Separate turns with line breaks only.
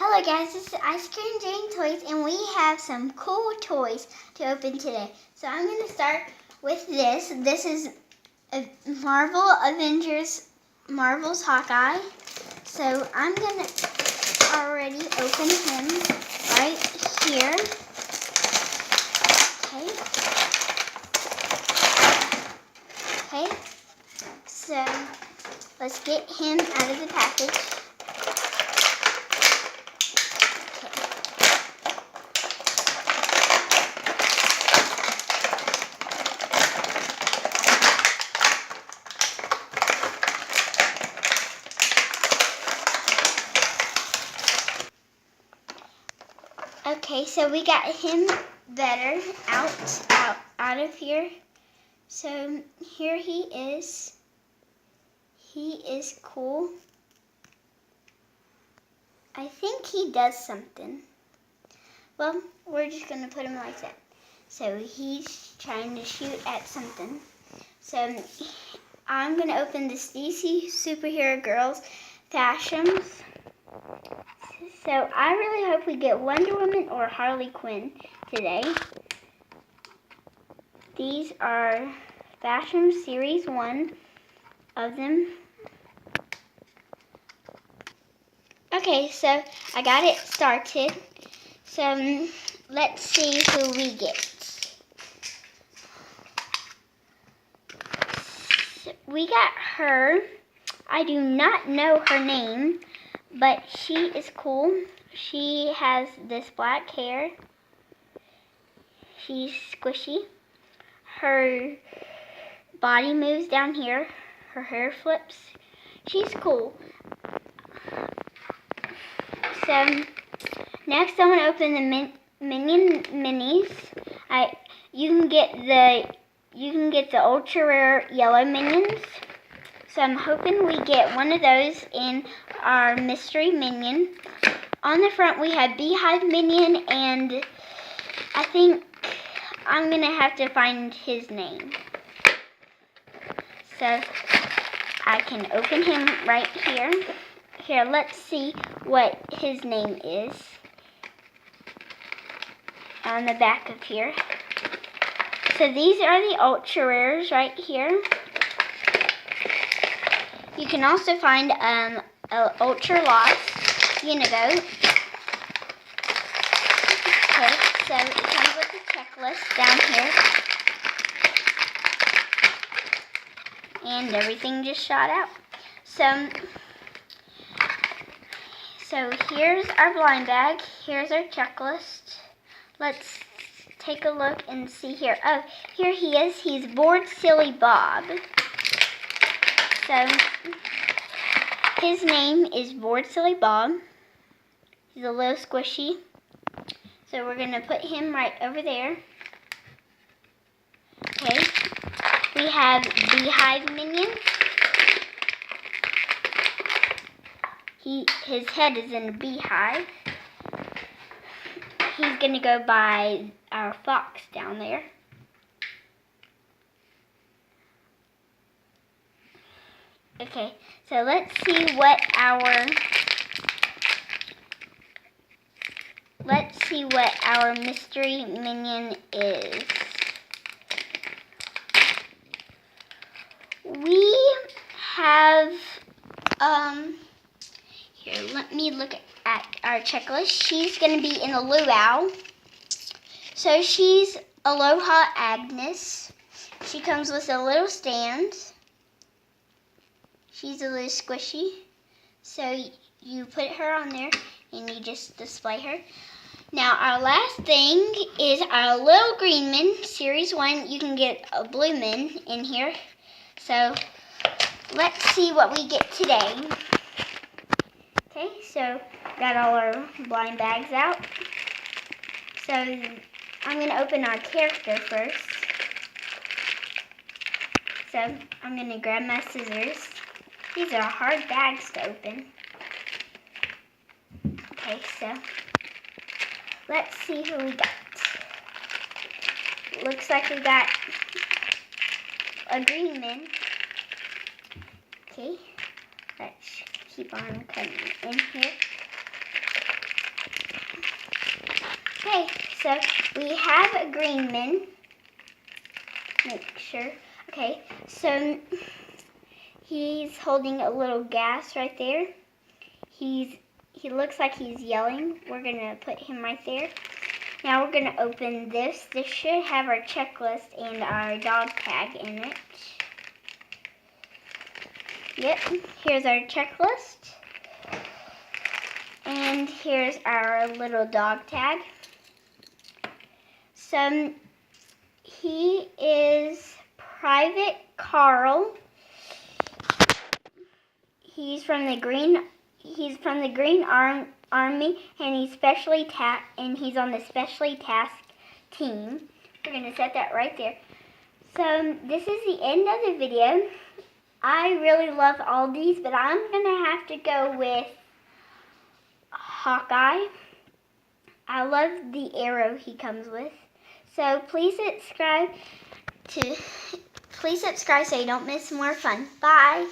Hello guys, this is Ice Cream Jane Toys and we have some cool toys to open today. So I'm going to start with this. This is a Marvel's Hawkeye. So I'm going to already open him right here. Okay, so let's get him out of the package. Okay, so we got him better out of here. So here he is. He is cool. I think he does something. Well, we're just going to put him like that. So he's trying to shoot at something. So I'm going to open this DC Superhero Girls fash'ems. So I really hope we get Wonder Woman or Harley Quinn today. These are fash'ems Series 1 of them. Okay, so I got it started. So let's see who we get. We got her. I do not know her name, but she is cool. She has this black hair. She's squishy. Her body moves down here. Her hair flips. She's cool. So next, I'm going to open the mineez. You can get the ultra rare yellow minions. So I'm hoping we get one of those in our mystery minion. On the front we have Beehive Minion, and I think I'm going to have to find his name. So I can open him right here. Here, let's see what his name is on the back of here. So these are the ultra rares right here. You can also find an ultra lost Unigo. Okay, so it comes with a checklist down here. And everything just shot out. So here's our blind bag. Here's our checklist. Let's take a look and see here. Oh, here he is. He's Bored Silly Bob. So his name is Bored Silly Bob. He's a little squishy. So we're going to put him right over there. Okay. We have Beehive Minion. His head is in a beehive. He's going to go by our fox down there. Okay, so let's see what our mystery minion is. We have here, let me look at our checklist. She's going to be in a luau. So she's Aloha Agnes. She comes with a little stand. She's a little squishy. So you put her on there and you just display her. Now our last thing is our little green min, Series 1. You can get a blue min in here. So let's see what we get today. Okay, so got all our blind bags out. So I'm going to open our character first. So I'm going to grab my scissors. These are hard bags to open. Okay, so let's see who we got. Looks like we got a green min. Okay, let's keep on cutting in here. Okay, so we have a greenman. Make sure. Okay, so he's holding a little gas right there. He looks like he's yelling. We're gonna put him right there. Now we're gonna open this. This should have our checklist and our dog tag in it. Yep, here's our checklist. And here's our little dog tag. So he is Private Carl. He's from the Green Army, and he's he's on the specially tasked team. We're gonna set that right there. So this is the end of the video. I really love all these, but I'm gonna have to go with Hawkeye. I love the arrow he comes with. So please subscribe so you don't miss more fun. Bye.